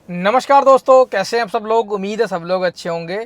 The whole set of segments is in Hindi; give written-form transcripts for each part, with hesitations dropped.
नमस्कार दोस्तों, कैसे हैं आप सब लोग। उम्मीद है सब लोग अच्छे होंगे।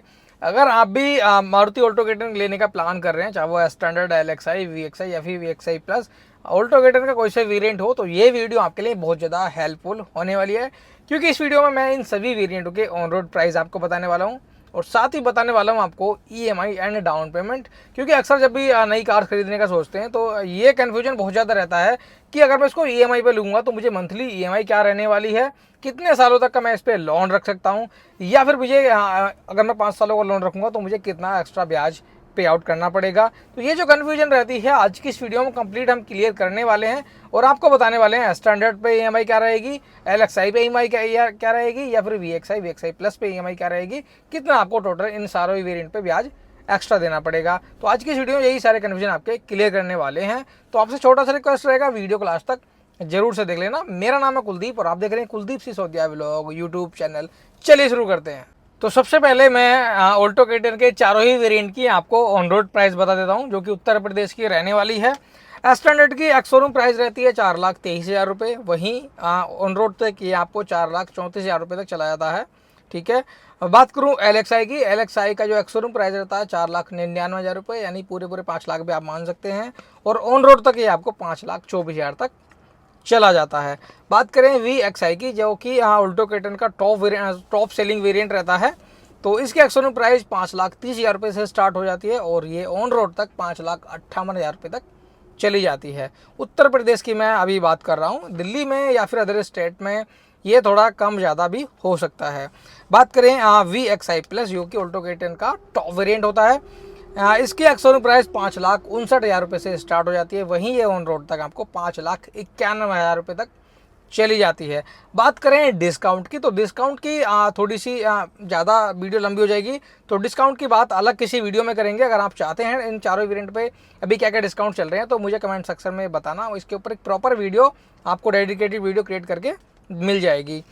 अगर आप भी मारुति ऑल्टो के लेने का प्लान कर रहे हैं, चाहे वो स्टैंडर्ड LXI, VXI या फिर VXI प्लस ऑल्टो का कोई सा वेरिएंट हो, तो ये वीडियो आपके लिए बहुत ज़्यादा हेल्पफुल होने वाली है। क्योंकि इस वीडियो में मैं इन सभी वेरिएंटों के ऑन रोड प्राइस आपको बताने वाला हूँ और साथ ही बताने वाला हूँ आपको EMI एंड डाउन पेमेंट। क्योंकि अक्सर जब भी नई कार खरीदने का सोचते हैं तो ये कन्फ्यूजन बहुत ज़्यादा रहता है कि अगर मैं इसको EMI पे लूँगा तो मुझे मंथली EMI क्या रहने वाली है, कितने सालों तक का मैं इस पर लोन रख सकता हूँ, या फिर मुझे अगर मैं 5 सालों का लोन रखूँगा तो मुझे कितना एक्स्ट्रा ब्याज पे आउट करना पड़ेगा। तो ये जो कन्फ्यूजन रहती है आज की इस वीडियो में कंप्लीट हम क्लियर करने वाले हैं और आपको बताने वाले हैं स्टैंडर्ड पे EMI क्या रहेगी, LXI पे EMI क्या रहेगी, या फिर VXI प्लस पे EMI क्या रहेगी, कितना आपको टोटल इन सारों वेरिएंट पे ब्याज एक्स्ट्रा देना पड़ेगा। तो आज की इस वीडियो में यही सारे कन्फ्यूजन आपके क्लियर करने वाले हैं। तो आपसे छोटा सा रिक्वेस्ट रहेगा, वीडियो को लास्ट तक जरूर से देख लेना। मेरा नाम है कुलदीप और आप देख रहे हैं Kuldeep Sisodia vlog YouTube channel. चलिए शुरू करते हैं। तो सबसे पहले मैं ऑल्टो के चारों ही वेरिएंट की आपको ऑन रोड प्राइस बता देता हूं, जो कि उत्तर प्रदेश की रहने वाली है। स्टैंडर्ड की एक्स शोरूम प्राइस रहती है 4,23,000 रुपये, वहीं ऑन रोड तक ये आपको 4,34,000 रुपये तक चला जाता है। ठीक है। बात करूं LXI की, LXI का जो एक्स शोरूम प्राइस रहता है 4,99,000 रुपये, यानी पूरे 5 लाख भी आप मान सकते हैं। और ऑन रोड तक ये आपको 5,24,000 तक चला जाता है। बात करें VXI की, जो कि यहाँ ऑल्टो केटन का टॉप सेलिंग वेरिएंट रहता है, तो इसकी एक्सटर्नल प्राइस 5,30,000 रुपये से स्टार्ट हो जाती है और ये ऑन रोड तक 5,58,000 रुपये तक चली जाती है। उत्तर प्रदेश की मैं अभी बात कर रहा हूँ, दिल्ली में या फिर अदर स्टेट में ये थोड़ा कम ज़्यादा भी हो सकता है। बात करें VXI प्लस, जो कि ऑल्टो केटन का टॉप वेरिएंट होता है, इसकी एक्सटर्नल प्राइस 5,59,000 रुपये से स्टार्ट हो जाती है, वहीं ये ऑन रोड तक आपको 5,91,000 रुपये तक चली जाती है। बात करें डिस्काउंट की, तो डिस्काउंट की थोड़ी सी ज़्यादा वीडियो लंबी हो जाएगी, तो डिस्काउंट की बात अलग किसी वीडियो में करेंगे। अगर आप चाहते हैं इन चारों वेरिएंट पे अभी क्या क्या डिस्काउंट चल रहे हैं तो मुझे कमेंट सेक्शन में बताना, इसके ऊपर एक प्रॉपर वीडियो आपको डेडिकेटेड वीडियो क्रिएट करके मिल जाएगी।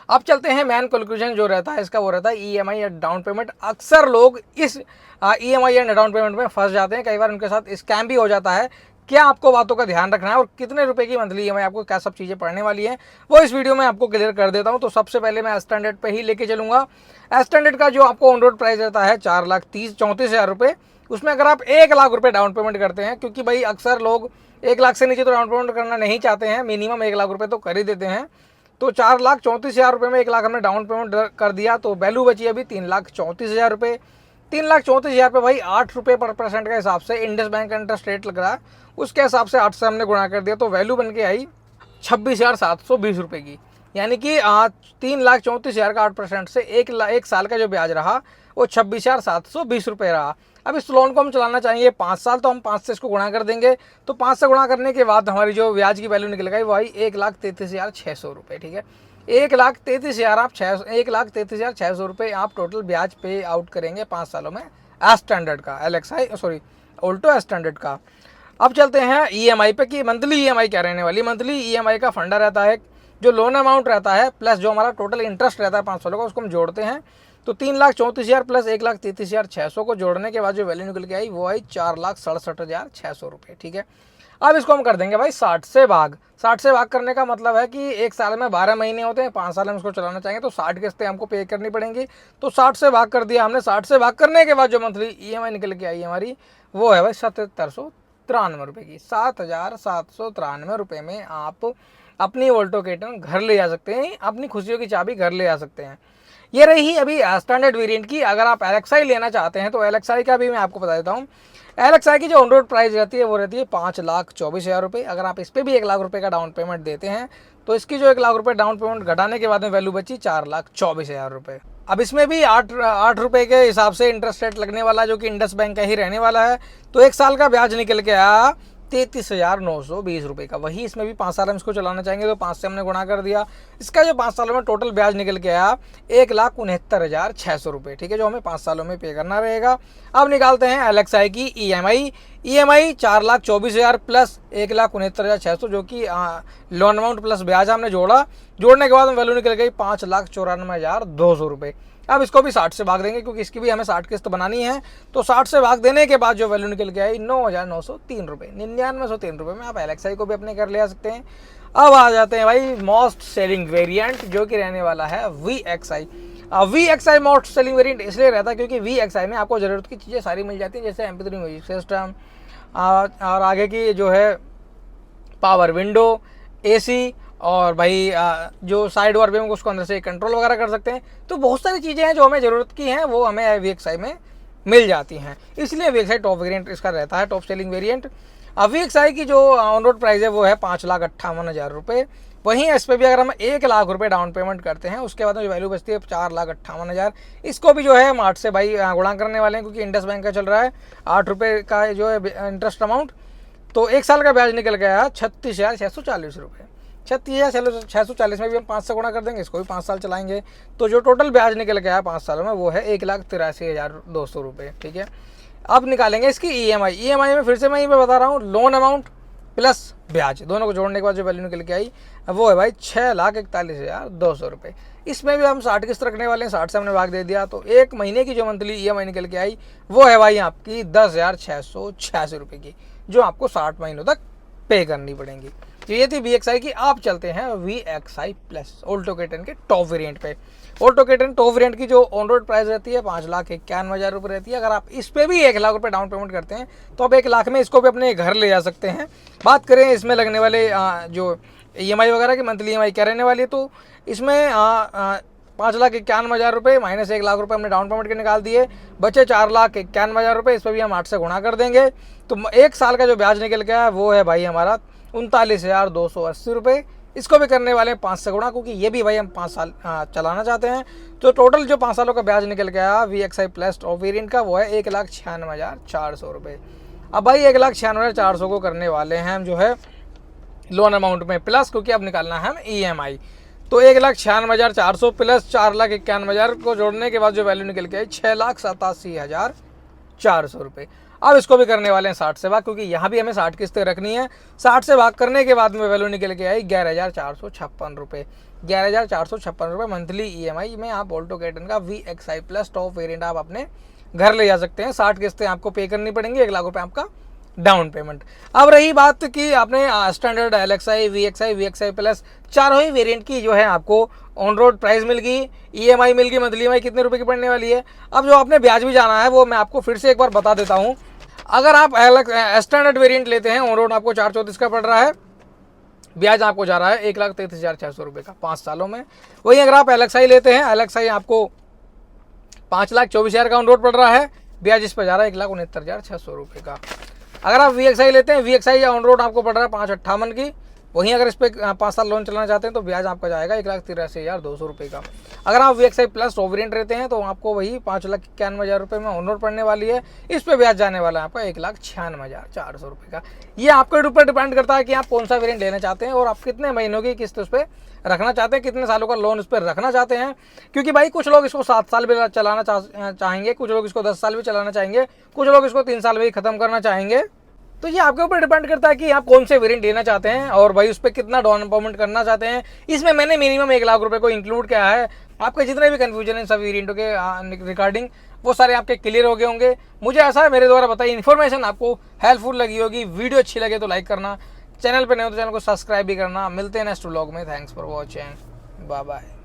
अब चलते हैं मेन कंक्लूजन जो रहता है इसका, वो रहता है EMI या डाउन पेमेंट। अक्सर लोग इस EMI या डाउन पेमेंट में फंस जाते हैं, कई बार उनके साथ स्कैम भी हो जाता है। क्या आपको बातों का ध्यान रखना है और कितने रुपए की मंथली EMI आपको क्या सब चीज़ें पड़ने वाली हैं, वो इस वीडियो में आपको क्लियर कर देता हूं। तो सबसे पहले मैं स्टैंडर्ड पे ही लेके चलूंगा। स्टैंडर्ड का जो आपको ऑन रोड प्राइस रहता है 4,34,000 रुपये, उसमें अगर आप 1,00,000 रुपये डाउन पेमेंट करते हैं, क्योंकि भाई अक्सर लोग 1,00,000 से नीचे तो डाउन पेमेंट करना नहीं चाहते हैं, मिनिमम 1,00,000 रुपये तो कर ही देते हैं। तो 4,34,000 रुपये में 1,00,000 हमने डाउन पेमेंट कर दिया, तो वैल्यू बची अभी 3,34,000 रुपये। 3,34,000 पे भाई 8 रुपये पर परसेंट के हिसाब से इंडस बैंक का इंटरेस्ट रेट लग रहा है, उसके हिसाब से 8 से हमने गुणा कर दिया, तो वैल्यू बन के आई 26,720 रुपये की। यानी कि 3,34,000 का 8% से एक साल का जो ब्याज रहा वो 26,720 रुपये रहा। अब इस लोन को हम चलाना चाहेंगे 5 साल, तो हम 5 से इसको गुणा कर देंगे, तो 5 से गुणा करने के बाद हमारी जो ब्याज की वैल्यू निकल गई वो आई 1,33,600 रुपये। ठीक है, 1,33,600 रुपये आप टोटल ब्याज पे आउट करेंगे 5 सालों में स्टैंडर्ड का, ऑल्टो स्टैंडर्ड का। अब चलते हैं EMI पे कि मंथली EMI क्या रहने वाली। मंथली EMI का फंडा रहता है, जो लोन अमाउंट रहता है प्लस जो हमारा टोटल इंटरेस्ट रहता है 5 सालों का, उसको हम जोड़ते हैं। तो 3,34,000 प्लस 1,33,600 को जोड़ने के बाद जो वैल्यू निकल के आई वो आई 4,67,600 रुपये। ठीक है, अब इसको हम कर देंगे भाई 60 से भाग। 60 से भाग करने का मतलब है कि एक साल में 12 महीने होते हैं, 5 साल में इसको चलाना चाहेंगे तो 60 किस्तें हमको पे करनी पड़ेंगी। तो 60 से भाग कर दिया हमने। 60 से भाग करने के बाद जो मंथली EMI निकल के आई हमारी वो है भाई 7,793 रुपये की। 7,793 रुपये में आप अपनी ऑल्टो केटन घर ले जा सकते हैं, अपनी खुशियों की चाबी घर ले जा सकते हैं। ये रही अभी स्टैंडर्ड वेरिएंट की। अगर आप LXI लेना चाहते हैं तो LXI का भी मैं आपको बता देता हूँ। LXI की जो ऑन रोड प्राइस रहती है वो रहती है 5,24,000 रुपये। अगर आप इस पर भी 1,00,000 रुपये का डाउन पेमेंट देते हैं तो इसकी जो 1,00,000 रुपये डाउन पेमेंट घटाने के बाद में वैल्यू बची 4,24,000 रुपये। अब इसमें भी 8 रुपये के हिसाब से इंटरेस्ट रेट लगने वाला, जो कि इंडस बैंक का ही रहने वाला है। तो एक साल का ब्याज निकल के आया 33,920 रुपये का। वही इसमें भी 5 साल हम इसको चलाना चाहेंगे तो 5 से हमने गुणा कर दिया। इसका जो 5 सालों में टोटल ब्याज निकल के आया 1,69,600 रुपये। ठीक है, जो हमें 5 सालों में पे करना रहेगा। अब निकालते हैं LXI की EMI 4,24,000 प्लस 1,69,600, जो कि लोन अमाउंट प्लस ब्याज हमने जोड़ने के बाद वैल्यू निकल गई 5,94,200 रुपये। अब इसको भी 60 से भाग देंगे, क्योंकि इसकी भी हमें 60 किस्त बनानी है। तो 60 से भाग देने के बाद जो वैल्यू निकल के आई 9,903 रुपये, 9903 रुपये में आप LXI को भी अपने घर ले आ सकते हैं। अब आ जाते हैं भाई मोस्ट सेलिंग वेरिएंट, जो कि रहने वाला है VXI। VXI most selling variant इसलिए रहता है क्योंकि VXI में आपको ज़रूरत की चीज़ें सारी मिल जाती हैं, जैसे MP3 म्यूजिक सिस्टम और आगे की जो है पावर विंडो, AC, और भाई जो साइड वार भी हम उसको अंदर से कंट्रोल वगैरह कर सकते हैं। तो बहुत सारी चीज़ें हैं जो हमें ज़रूरत की हैं, वो हमें VXI में मिल जाती हैं, इसलिए VXI टॉप वेरिएंट इसका रहता है, टॉप सेलिंग वेरिएंट। VXI की जो ऑन रोड प्राइस है वो है 5,58,000 रुपये। वहीं इस पर भी अगर हम 1,00,000 रुपये डाउन पेमेंट करते हैं, उसके बाद में जो वैल्यू बचती है 4,58,000। इसको भी जो है मार्च से भाई गुणा करने वाले हैं, क्योंकि इंडस बैंक का चल रहा है 8 रुपये का जो है इंटरेस्ट अमाउंट। तो 1 साल का ब्याज निकल गया 36,640 रुपये। 36,640 में भी हम 5 से गुणा कर देंगे, इसको भी 5 साल चलाएंगे, तो जो टोटल ब्याज निकल गया 5 सालों में वो है 1,83,200 रुपये। ठीक है, अब निकालेंगे इसकी EMI में फिर से मैं बता रहा हूँ, लोन अमाउंट प्लस ब्याज दोनों को जोड़ने के बाद जो वैल्यू निकल के आई वो है भाई 6,41,200 रुपये। इसमें भी हम 60 किस्त रखने वाले हैं, 60 से हमने भाग दे दिया, तो एक महीने की जो मंथली EMI निकल के आई वो है भाई आपकी 10,686 रुपये की, जो आपको 60 महीनों तक पे करनी पड़ेंगी। तो ये थी VXI की। आप चलते हैं VXI प्लस ऑल्टो K10 के टॉप वेरिएंट पे। ऑल्टो K10 टॉप वेरिएंट की जो ऑन रोड प्राइस रहती है 5,91,000 रुपये रहती है। अगर आप इस पे भी 1,00,000 रुपये डाउन पेमेंट करते हैं तो आप 1,00,000 में इसको भी अपने घर ले जा सकते हैं। बात करें इसमें लगने वाले जो EMI वगैरह की मंथली EMI क्या रहने वाली है, तो इसमें 5,91,000 रुपये माइनस 1,00,000 रुपये हमने डाउन पेमेंट के निकाल दिए, बचे 4,91,000 रुपये। इस पर भी हम 8 से गुणा कर देंगे, तो 1 साल का जो ब्याज निकल गया वो है भाई हमारा 39,280 रुपये। इसको भी करने वाले हैं 5 से गुणा, क्योंकि ये भी भाई हम 5 साल चलाना चाहते हैं। तो टोटल जो 5 सालों का ब्याज निकल गया VXI प्लस टॉप वेरिएंट का वो है 1,96,400 रुपये। अब भाई 1,96,400 को करने वाले हैं हम जो है लोन अमाउंट में प्लस, क्योंकि अब निकालना है हम EMI। तो 1,96,400 प्लस 4,91,000 को जोड़ने के बाद जो वैल्यू निकल के आई 6,87,400 रुपये। अब इसको भी करने वाले हैं 60 से भाग, क्योंकि यहाँ भी हमें 60 किस्तें रखनी है। 60 से भाग करने के बाद में वैल्यू निकल के आई 11,456 रुपये। 11,456 रुपये मंथली EMI में आप ऑल्टो K10 का VXI प्लस टॉप वेरिएंट आप अपने घर ले जा सकते हैं। 60 किस्तें आपको पे करनी पड़ेंगी, 1,00,000 रुपये आपका डाउन पेमेंट। अब रही बात कि आपने स्टैंडर्ड LXI, VXI प्लस चारों ही वेरिएंट की जो है आपको ऑन रोड प्राइस मिल गई, EMI मिल गई, मंथली EMI कितने रुपए की पड़ने वाली है। अब जो आपने ब्याज भी जाना है वो मैं आपको फिर से एक बार बता देता हूँ। अगर आप स्टैंडर्ड वेरिएंट लेते हैं, ऑन रोड आपको 434 का पड़ रहा है, ब्याज आपको जा रहा है 1,33,600 रुपये का 5 सालों में। वहीं अगर आप LXI लेते हैं, LXI आपको 5,24,000 का ऑन रोड पड़ रहा है, ब्याज इस पर जा रहा है 1,69,600 रुपये का। अगर आप VXI लेते हैं, VXI ऑन रोड आपको पड़ रहा है 5,58 की। वहीं अगर इस पर 5 साल लोन चलाना चाहते हैं तो ब्याज आपका जाएगा 1,83,200 रुपये का। अगर आप VXI प्लस टॉप वेरिएंट रहते हैं तो आपको वही 5,91,000 रुपये में ऑन रोड पड़ने वाली है। इस पर ब्याज जाने वाला है आपका 1,96,400 रुपये का। ये आपके ऊपर डिपेंड करता है कि आप कौन सा वेरिएंट लेना चाहते हैं और आप कितने महीनों की किस्त उस पर रखना चाहते हैं, कितने सालों का लोन उस पर रखना चाहते हैं। क्योंकि भाई कुछ लोग इसको 7 साल भी चलाना चाहेंगे, कुछ लोग इसको 10 साल भी चलाना चाहेंगे, कुछ लोग इसको 3 साल में ही ख़त्म करना चाहेंगे। तो ये आपके ऊपर डिपेंड करता है कि आप कौन से वेरिएंट लेना चाहते हैं और भाई उस पर कितना डाउन पेमेंट करना चाहते हैं। इसमें मैंने मिनिमम 1,00,000 रुपये को इंक्लूड किया है। आपके जितने भी कन्फ्यूजन है सब वेरिएंटों के रिगार्डिंग वो सारे आपके क्लियर हो गए होंगे। मुझे ऐसा है मेरे द्वारा बताई इन्फॉर्मेशन आपको हेल्पफुल लगी होगी। वीडियो अच्छी लगे तो लाइक करना, चैनल पर नहीं हो तो चैनल को सब्सक्राइब भी करना। मिलते हैं नेक्स्ट व्लॉग में। Thanks for watching, bye bye.